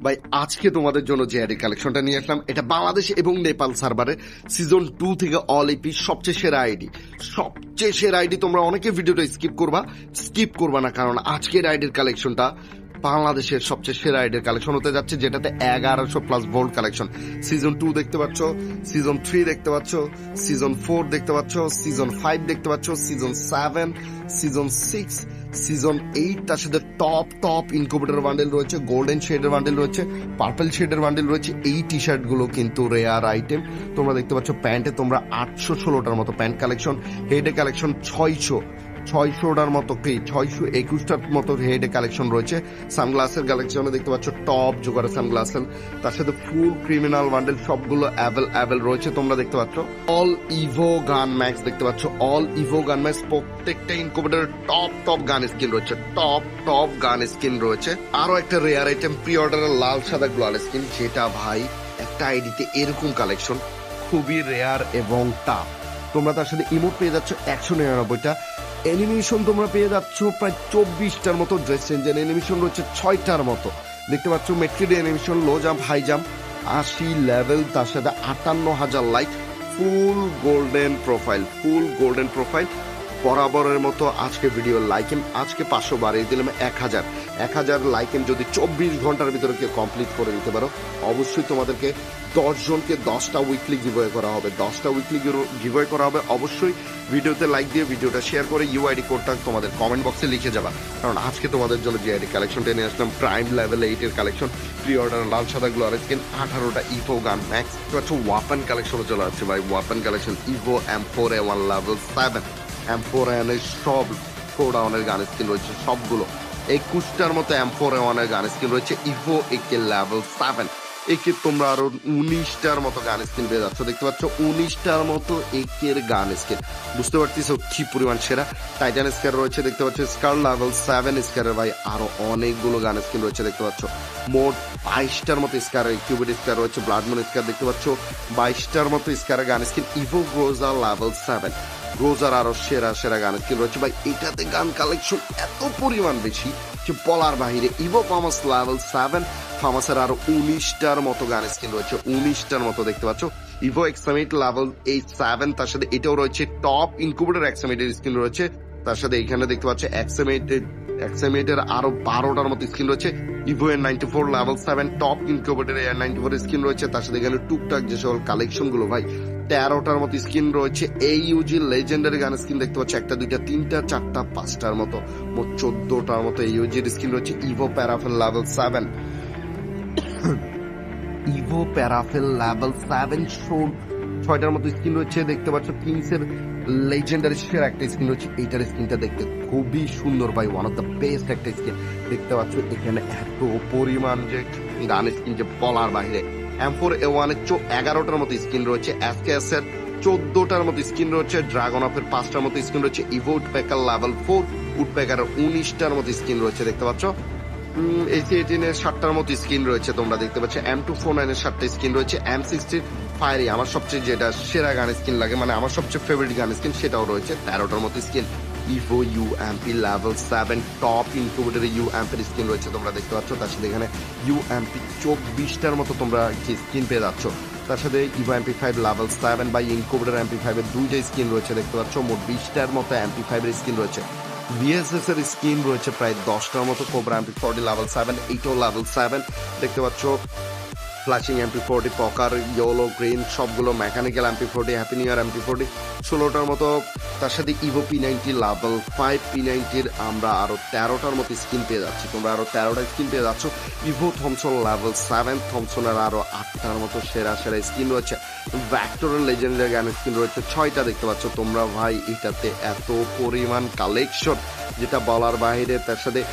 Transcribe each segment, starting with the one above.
ভাই আজকে তোমাদের জন্য যে আইডি কালেকশনটা নিয়ে আসলাম এটা বাংলাদেশ এবং নেপাল সার্ভারে সিজন 2 থেকে অল এপি সবচেয়ে সেরা আইডি। তোমরা অনেকে ভিডিওটা স্কিপ করবা না, কারণ আজকের আইডির কালেকশনটা বাংলাদেশের সবচেয়ে সেরা আইডির কালেকশন হতে যাচ্ছে, যেটাতে 1100+ ভোল্ট কালেকশন। সিজন 2 দেখতে পাচ্ছ, সিজন 3 দেখতে পাচ্ছ, সিজন 4 দেখতে পাচ্ছ, সিজন 5 দেখতে পাচ্ছ, সিজন 7, সিজন 6, সিজন 8, তার সাথে টপ ইনকিউবেটর বান্ডেল রয়েছে, গোল্ডেন শেডের বান্ডেল রয়েছে, পার্পল শেডের বান্ডেল রয়েছে। এই টি শার্ট গুলো কিন্তু রেয়ার আইটেম। তোমরা দেখতে পাচ্ছ প্যান্টে তোমরা 816টার মতো প্যান্ট কালেকশন, হেডে কালেকশন 600টার মতো, 621টার মতো হেডে কালেকশন রয়েছে। সানগ্লাসের কালেকশনে দেখতে পাচ্ছ টপ জোগাড়ের সানগ্লাসের, তার সাথে ফুল ক্রিমিনাল বান্ডেল সবগুলো অ্যাভেল রয়েছে। তোমরা দেখতে পাচ্ছ অল ইভো গান ম্যাক্স দেখতে পাচ্ছ, অল ইভো গান ম্যাক্স প্রত্যেকটা ইনকিউবেটরের টপ গান স্কিন রয়েছে, টপ গান স্কিন রয়েছে। আরো একটা রেয়ার আইটেম প্রি অর্ডারের লাল সাদা গ্লোয়াল স্কিন, যেটা ভাই একটা আইডিতে এরকম কালেকশন খুবই রেয়ার এবং টাফ। তোমরা তার সাথে ইমোট পেয়ে যাচ্ছ 199টা, অ্যানিমেশন তোমরা পেয়ে যাচ্ছ প্রায় 24টার মতো, ড্রেস চেঞ্জের অ্যানিমেশন রয়েছে 6টার মতো। দেখতে পাচ্ছ মেট্রিড অ্যানিমেশন, লো জাম্প, হাই জাম্প, 80 লেভেল, তার সাথে 58,000 লাইক, ফুল গোল্ডেন প্রোফাইল বরাবরের মতো। আজকে ভিডিও লাইকেন আজকে 500 বাড়িয়ে দিলাম 1000 লাইকেন যদি 24 ঘন্টার ভিতরে কেউ কমপ্লিট করে দিতে পারো, অবশ্যই তোমাদেরকে 10 জনকে 10টা উইকলি গিভওয়ে করা হবে। অবশ্যই ভিডিওতে লাইক দিয়ে ভিডিওটা শেয়ার করে ইউআইডি কোডটা তোমাদের কমেন্ট বক্সে লিখে যাবা, কারণ আজকে তোমাদের জন্য যে আইডি কালেকশনটা নিয়ে আসলাম প্রাইম লেভেল 8 এর কালেকশন, প্রি অর্ডার লাল সাদা গ্লোয়ার স্কিন, 18টা evo gun max. Weapon collection চলে আসছে ভাই, ওয়াপেন collection Ivo M4A1 level 7, M4A1 এর সব শোডাউনের গান স্কিন রয়েছে সবগুলো। 21টার মতো M4A1 এর গান স্কিন রয়েছে, ইভো AK লেভেল 7 একে তোমরা আরো 19টার মতো গান স্কিন পেয়ে যাচ্ছ। দেখতে পাচ্ছ 19টার মতো একের গান স্কিন, বুঝতে পারতেছো কি পরিমাণ সেরা। টাইটান স্কার রয়েছে, দেখতে পাচ্ছ স্কার লেভেল 7 স্কারের ভাই আরো অনেকগুলো গান স্কিন রয়েছে। দেখতে পাচ্ছ মোট 22টার মতো স্কার, কিউবিট স্কার রয়েছে, ব্লাডমুন স্কার দেখতে পাচ্ছ 22টার মতো স্কারের gun skin. Evo groza level 7, গ্রোজার আরো সেরা গান স্কিন রয়েছে ভাই। এটাতে গান কালেকশন এত পরিমাণ বেশি যে বলার বাহিরে। ইভো ফার্মাস লেভেল 7, ফার্মাসের আরো 19টার মতো গান স্কিন রয়েছে, 19টার মতো দেখতে পাচ্ছ। ইভো এক্সামিট লেভেল 7, তার সাথে এটাও রয়েছে টপ ইনকিউবেটর এক্সামিটের স্কিন রয়েছে, তার সাথে এখানে দেখতে পাচ্ছ এক্সামিটের আরো 12টার মতো স্কিন রয়েছে। ইভো এর 94 লেভেল 7 টপ ইনকিউবেটর এর 94 স্কিন রয়েছে, তার সাথে এখানে টুকটাক যে সকল কালেকশন গুলো ভাই 13টার মতো স্কিন রয়েছে। এইউজি লেজেন্ডারি গান স্কিন দেখতে পাচ্ছ 1টা 2টা 3টা 4টা 5টার মতো, মোট 14টার মতো এইউজির স্কিন রয়েছে। ইভো প্যারাফেল লেভেল 7, ইভো প্যারাফেল লেভেল 7 6টার মতো স্কিন রয়েছে। দেখতে পাচ্ছ কিংসের লেজেন্ডারি সেরা একটা স্কিন রয়েছে, এইটার স্কিনটা দেখতে খুবই সুন্দর ভাই, ওয়ান অফ দ্য বেস্ট একটা স্কিন। দেখতে পাচ্ছ এখানে এত পরিমাণ যে গান স্কিন যে বলার বাইরে। M4A1 এর 11টার মতো স্কিন রয়েছে, SKS এর 14টার মতো স্কিন রয়েছে, ড্রাগন অফের 5টার মতো স্কিন রয়েছে, ইভো উডপ্যাকার লেভেল 4, উডপ্যাকার 19টার মতো স্কিন রয়েছে। দেখতে পাচ্ছ AC18 এর 7টার মতো স্কিন রয়েছে, তোমরা দেখতে পাচ্ছ M249 এর 7টা স্কিন রয়েছে, M60 ফায়ারি আমার সবচেয়ে যেটা সেরা গান স্কিন লাগে, মানে আমার সবচেয়ে ফেভারিট গান স্কিন, সেটাও রয়েছে 13টার মতো skin. Evo UMP level 7 top ইনকিউবেটরে UMP এর স্কিন রয়েছে, তোমরা দেখতে পাচ্ছ। তার সাথে এখানে UMP 24টার মতো তোমরা স্কিন পেয়ে যাচ্ছ। তার সাথে ইভো MP5 লেভেল 7 বা ইনকিউবেটর MP5 এর 2টা স্কিন রয়েছে, দেখতে পাচ্ছ। মোট 20টার মতো MP5 এর স্কিন রয়েছে। VSS এর স্কিন রয়েছে প্রায় 10টার মতো। কোবরা MP40 লেভেল 7, এইটাও লেভেল 7 দেখতে পাচ্ছ। ফ্ল্যাশিং MP40, পকার, ইয়েলো, গ্রিন সবগুলো, mechanical MP40, happy new year MP40 16টার মতো। তার সাথে ইভো P90 লেভেল 5, P90 আমরা আরো 13টার মতো স্কিন পেয়ে যাচ্ছি, তোমরা আরো 13টা স্কিন পেয়ে যাচ্ছ। ইভো থমসন লেভেল 7, থমসনের আরো 8টার মতো সেরা স্কিন রয়েছে। ভ্যাক্টরের লেজেন্ডারি গান স্কিন রয়েছে 6টা, দেখতে পাচ্ছ তোমরা ভাই। এটাতে এত পরিমাণ কালেকশন যেটা বলার বাইরে। তার সাথে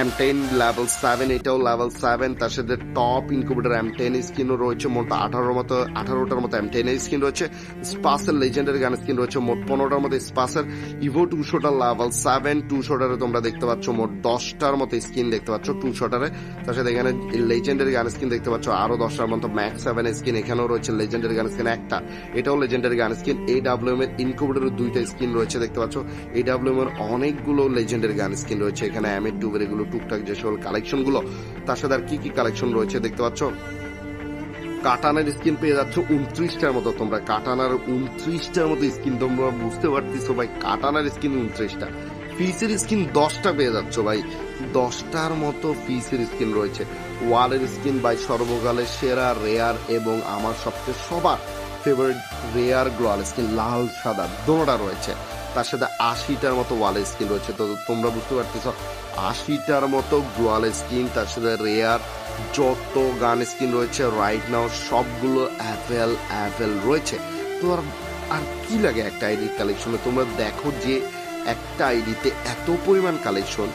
M10 লেভেল 7, এটাও লেভেল 7, তার সাথে টপ ইনকিউবেটর M10 স্কিনও রয়েছে, মোট 18টার মতো M10 স্কিন রয়েছে। স্পাসের লেজেন্ডারি গান স্কিন রয়েছে মোট 15টার মতো স্পাসের। ইভো 200টা লেভেল 7, 200টারে তোমরা দেখতে পাচ্ছ মোট 10টার মতো স্কিন দেখতে পাচ্ছ 200টারে। তার সাথে এখানে লেজেন্ডারি গান স্কিন দেখতে পাচ্ছ আরো 10টার মতো ম্যাক্স 7 স্কিন, এখানেও রয়েছে লেজেন্ডারি গান স্কিন একটা, এটাও লেজেন্ডারি গান স্কিন। AWM এর ইনকিউবেটরের 2টা স্কিন রয়েছে, দেখতে পাচ্ছ। AWM এর অনেকগুলো লেজেন্ডারি গান স্কিন রয়েছে, এখানে M2 এর এগুলো টুকটাক যে সকল কালেকশন গুলো, তার সাথে আর কি কি কালেকশন রয়েছে দেখতে পাচ্ছ। কাটানার স্কিন পেয়ে যাচ্ছ 29টার মতো, তোমরা কাটানার 29টার মতো স্কিন, তোমরা বুঝতে পারতেছো ভাই, কাটানার স্কিন 29টা, ফিসের স্কিন 10টা পেয়ে যাচ্ছ ভাই, 10টার মতো ফিসের স্কিন রয়েছে। ওয়ালের স্কিন ভাই সর্বকালের সেরা রেয়ার এবং আমার সবচেয়ে সবার ফেভারিট রেয়ার গ্লোয়াল স্কিন, লাল সাদা দোনোটা রয়েছে। তার সাথে 80টার মতো ওয়ালের স্কিন রয়েছে, তো তোমরা বুঝতে পারতেছো 80টার মতো গ্লোয়াল স্কিন, তার সাথে রেয়ার যত গান স্কিন রয়েছে রাইট নাও সবগুলো অ্যাভেল রয়েছে। তো আর কি লাগে একটা আইডির কালেকশনে, তোমরা দেখো যে একটা আইডিতে এত পরিমাণ কালেকশন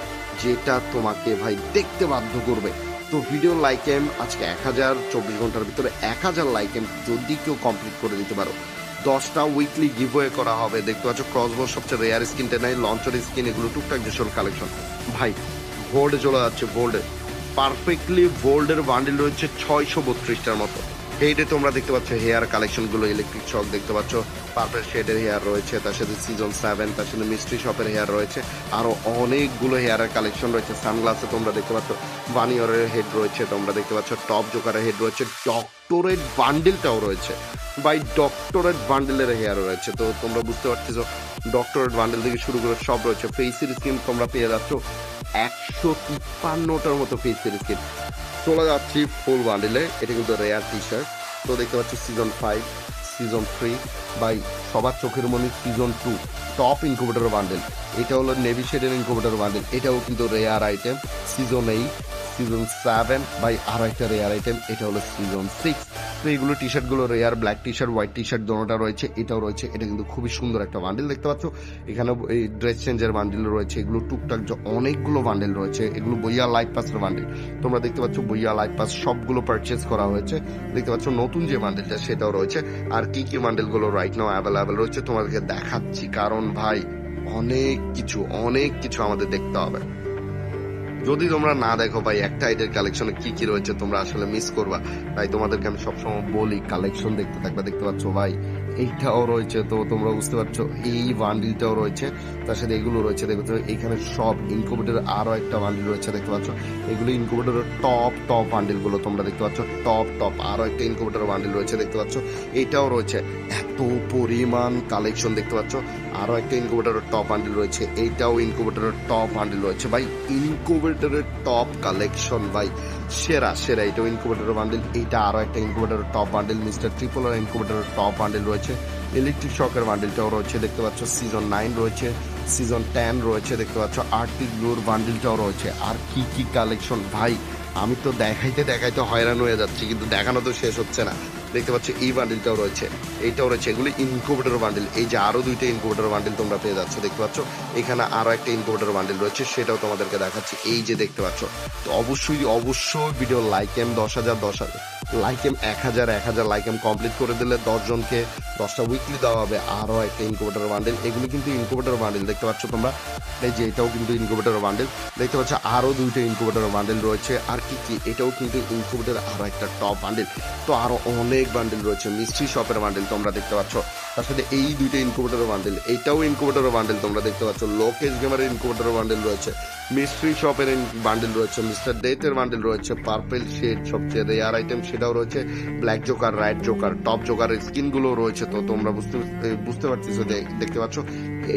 যেটা তোমাকে ভাই দেখতে বাধ্য করবে। তো ভিডিও লাইক এম আজকে 1024 ঘন্টার ভিতরে 1000 লাইক এম যদি কেউ কমপ্লিট করে দিতে পারো, 10টা উইকলি গিভওয়ে করা হবে। দেখতে পাচ্ছ ক্রসবো সবচেয়ে রেয়ার স্কিনটা নাই, লঞ্চার স্কিন, এগুলো টুকটাক যে সব কালেকশন ভাই ভোল্ডে চলে যাচ্ছে। ভোল্ডে পারফেক্টলি ভোল্ডের বান্ডিল রয়েছে 632টার মতো। হেডে তোমরা দেখতে পাচ্ছ হেয়ার কালেকশন গুলো, ইলেকট্রিক শক দেখতে পাচ্ছ, পার্পল শেডের হেয়ার রয়েছে, তার সাথে সিজন 7, তার সাথে মিস্ট্রি শপের হেয়ার রয়েছে, আরো অনেকগুলো হেয়ারের কালেকশন রয়েছে। সানগ্লাসে তোমরা দেখতে পাচ্ছ ভানিয়রের হেড রয়েছে, তোমরা দেখতে পাচ্ছ টপ জোকারের হেড রয়েছে, ডক্টরেট বান্ডিলটাও রয়েছে বাই, ডক্টরেট বান্ডিলের হেয়ার রয়েছে। তো তোমরা বুঝতে পারছো ডক্টরেট বান্ডিল থেকে শুরু করে সব রয়েছে। ফেসের স্কিন তোমরা পেয়ে যাচ্ছ 153টার মতো ফেসের স্কিন। চলে যাচ্ছি ফুল বান্ডিলে, এটা কিন্তু রেয়ার টি শার্ট। তো দেখতে পাচ্ছ সিজন 5, সিজন 3 বাই সবার চোখের মনি সিজন 2 টপ ইনকুবেটর বান্ডেল, এটা হলো নেভি শেডের ইনকুবেটর বান্ডেল, এটাও কিন্তু rare item. Season 8, season 7 by আরো একটা রেয়ার আইটেম, এটা হলো সিজন 6। তো এইগুলো টি শার্ট গুলো rare, black T shirt, white T shirt দোনোটা রয়েছে, এটাও রয়েছে। এটা কিন্তু খুবই সুন্দর একটা বান্ডেল দেখতে পাচ্ছ। এখানে এই ড্রেস চেঞ্জের বান্ডেল রয়েছে, এগুলো টুকটাক অনেকগুলো বান্ডেল রয়েছে, এগুলো বইয়া লাইট পাসের বান্ডেল। তোমরা দেখতে পাচ্ছ বইয়া লাইট পাস সবগুলো পারচেজ করা হয়েছে। দেখতে পাচ্ছ নতুন যে বান্ডেলটা সেটাও রয়েছে। আর কি কি বান্ডেল গুলো রাইট নাও অ্যাভেলেবেল রয়েছে তোমাদেরকে দেখাচ্ছি, কারণ ভাই অনেক কিছু আমাদের দেখতে হবে। যদি তোমরা না দেখো ভাই একটা আইডির কালেকশনে কি কি রয়েছে তোমরা আসলে মিস করবা। তাই তোমাদেরকে আমি সবসময় বলি কালেকশন দেখতে থাকবা। দেখতে পাচ্ছ ভাই এইটাও রয়েছে, তো তোমরা বুঝতে পারছো এই বান্ডিলটাও রয়েছে, তার সাথে এগুলো রয়েছে। দেখতে পাচ্ছ এখানে সব ইনকুবেটরের আরো একটা বান্ডিল রয়েছে, দেখতে পাচ্ছ এগুলো ইনকুবেটরের টপ বান্ডিল গুলো তোমরা দেখতে পাচ্ছ, টপ আরো একটা ইনকুবেটরের বান্ডিল রয়েছে দেখতে পাচ্ছ, এটাও রয়েছে। এত পরিমাণ কালেকশন দেখতে পাচ্ছ। আরো একটা ইনকুবেটরের টপ বান্ডিল রয়েছে, এইটাও ইনকুবেটরের টপ বান্ডিল রয়েছে ভাই, ইনকুবেটরের টপ কালেকশন ভাই, সেরা এটাও ইনকুবেটরের বান্ডিল। এইটা আরো একটা ইনকুবেটরের টপ বান্ডিল, মিস্টার ট্রিপল আর ইনকুবেটরের টপ বান্ডিল রয়েছে। ইলেকট্রিক শকের বান্ডিলটাও রয়েছে দেখতে পাচ্ছ, সিজন 9 রয়েছে, সিজন 10 রয়েছে দেখতে পাচ্ছ, আর্টিক ব্লুর বান্ডিলটাও রয়েছে। আর কি কি কালেকশন ভাই, আমি তো দেখাইতে হয়রান হয়ে যাচ্ছি, কিন্তু দেখানো তো শেষ হচ্ছে না। দেখতে পাচ্ছ এই বান্ডিলটাও রয়েছে, এইটাও রয়েছে, এগুলো ইনকুবেটর বান্ডিল। এই যে আরো দুইটা ইনকুবেটর বান্ডিল তোমরা পেয়ে যাচ্ছ দেখতে পাচ্ছ, এখানে আরো একটা ইনকুবেটর বান্ডিল রয়েছে, সেটাও তোমাদেরকে দেখাচ্ছি। এই যে দেখতে পাচ্ছ, তো অবশ্যই ভিডিও লাইক এম 10,000 লাইক এম 1000 লাইক এম কমপ্লিট করে দিলে 10 জনকে 10টা উইকলি দেওয়া হবে আরো একটা ইনকুবেটর বান্ডিল। এগুলো কিন্তু ইনকুবেটর বান্ডিল দেখতে পাচ্ছ তোমরা, এই যে এটাও কিন্তু ইনকুবেটর বান্ডিল দেখতে পাচ্ছ, আরো দুইটা ইনকুবেটর বান্ডিল রয়েছে। আর কি এটাও কিন্তু ইনকুবেটর আরো একটা টপ বান্ডিল। তো আরো অনেক বান্ডিল রয়েছে, মিস্ট্রি শপের বান্ডিল তোমরা দেখতে পাচ্ছ, তার সাথে এই দুইটা ইনকুবেটর বান্ডিল, এইটাও ইনকুবেটর বান্ডিল তোমরা দেখতে পাচ্ছ, লোকেশ গেমারের ইনকুবেটর বান্ডিল রয়েছে, মিস্ট্রি শপের বান্ডিল রয়েছে, মিস্টার ডেথের বান্ডিল রয়েছে, পার্পল শেড সবচেয়ে রেয়ার আইটেম সেটাও রয়েছে, black joker, right joker, top জোকারের স্কিন গুলো রয়েছে। তো তোমরা বুঝতে পারতেছো, দেখতে পাচ্ছ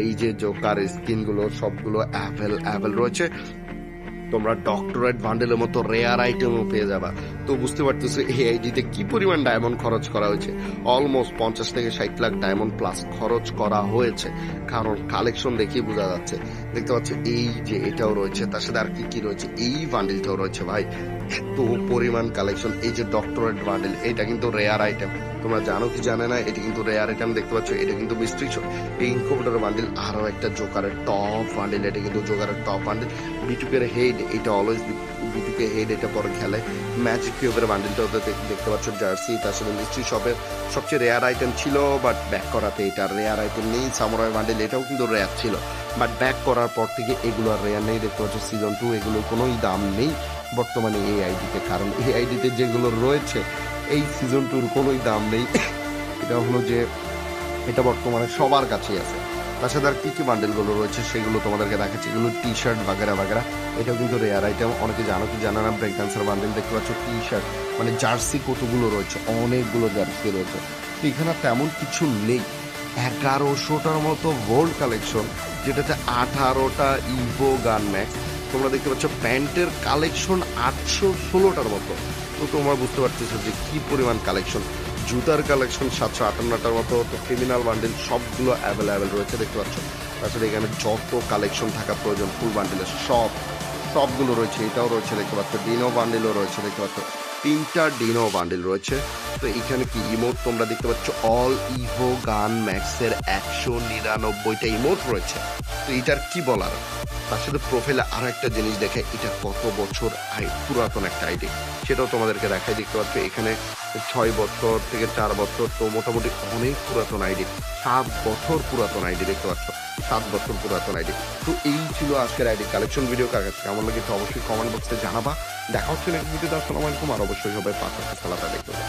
এই যে জোকার স্কিন গুলো সবগুলো অ্যাভেল রয়েছে। তোমরা ডক্টরেট বান্ডেলের মতো রেয়ার আইটেমও পেয়ে যাবা। তো বুঝতে পারতেছো এই আইডিতে কি পরিমাণ ডায়মন্ড খরচ করা হয়েছে, অলমোস্ট 50 থেকে 60 লাখ ডায়মন্ড প্লাস খরচ করা হয়েছে, কারণ কালেকশন দেখেই বোঝা যাচ্ছে। দেখতে পাচ্ছ এই যে এটাও রয়েছে, তার সাথে আর কি রয়েছে, এই বান্ডেলটাও রয়েছে ভাই, এত পরিমাণ কালেকশন। এই যে ডক্টরেট বান্ডেল, এটা কিন্তু রেয়ার আইটেম, তোমরা জানো কি জানে না, এটা কিন্তু রেয়ার আইটেম দেখতে পাচ্ছ, এটা কিন্তু মিস্ট্রি শপ। এই ইনকুবেটর বান্ডেল আরো একটা জোকারের টপ বান্ডেল, এটা কিন্তু জোকারের টপ বান্ডেল। বিটুকের হেড, এটা অলওয়েজ বিটুকে হেড, এটা পরে খেলে। ম্যাজিক কিউবের বান্ডেলটাও দেখতে পাচ্ছ, জার্সি, তার সাথে মিস্ট্রি শপের সবচেয়ে রেয়ার আইটেম ছিল, বাট ব্যাক করাতে এটা রেয়ার আইটেম নেই। সামুরাই বান্ডেল, এটাও কিন্তু রেয়ার ছিল, বাট ব্যাক করার পর থেকে এগুলো আর রেয়ার নেই। দেখতে পাচ্ছ সিজন 2, এগুলোর কোনোই দাম নেই বর্তমানে এই আইডিতে, কারণ এই আইডিতে যেগুলো রয়েছে এই সিজন 2-র কোনোই দাম নেই। এটা হলো যে এটা বর্তমানে সবার কাছেই আছে, তার সাথে আর কি কি বান্ডেলগুলো রয়েছে সেগুলো তোমাদেরকে দেখাচ্ছি। এগুলো টি শার্ট বাগেরা বাগেরা, এটাও কিন্তু রেয়ার আইটেম। অনেকে জানো কি জানো না, ব্রেক ডান্সার বান্ডেল দেখতে পাচ্ছ, টি শার্ট মানে জার্সি কতগুলো রয়েছে, অনেকগুলো জার্সি রয়েছে। তো এখানে তেমন কিছু নেই। 1100টার মতো গোল্ড কালেকশন, যেটাতে 18টা ইভো গান ম্যাক্স। তোমরা দেখতে পাচ্ছ প্যান্টের কালেকশন 816টার মতো। তো তোমরা বুঝতে পারতেছো যে কি পরিমাণ কালেকশন। জুতার কালেকশন 758টার মতো। তো ক্রিমিনাল বান্ডেল সবগুলো অ্যাভেলেবেল রয়েছে দেখতে পাচ্ছ। তাছাড়া এখানে যত কালেকশন থাকা প্রয়োজন ফুল বান্ডেলের সবগুলো রয়েছে। এটাও রয়েছে দেখতে পাচ্ছ, ডিনো বান্ডেলও রয়েছে দেখতে পাচ্ছ, 3টা ডিনো বান্ডেল রয়েছে। তো এখানে কি ইমোট তোমরা দেখতে পাচ্ছ, অল ইভো গান ম্যাক্সের 199টা ইমোট রয়েছে। তো এটার কি বলার। তার সাথে প্রোফাইলে আর একটা জিনিস দেখে, এটা কত বছর পুরাতন একটা আইডি, সেটাও তোমাদেরকে দেখাই। দেখতে পাচ্ছ এখানে 6 বছর থেকে 4 বছর, তো মোটামুটি অনেক পুরাতন আইডি। 7 বছর পুরাতন আইডি দেখতে পাচ্ছ, 7 বছর পুরাতন আইডি। তো এই ছিল আজকের আইডি কালেকশন ভিডিও। কার কাছে কেমন লাগে অবশ্যই কমেন্ট বক্সে জানাবা। দেখা হচ্ছে নেক্সট ভিডিওতে। আসসালামু আলাইকুম। আর অবশ্যই সবাই পাঁচ সালাত আদায় করবে।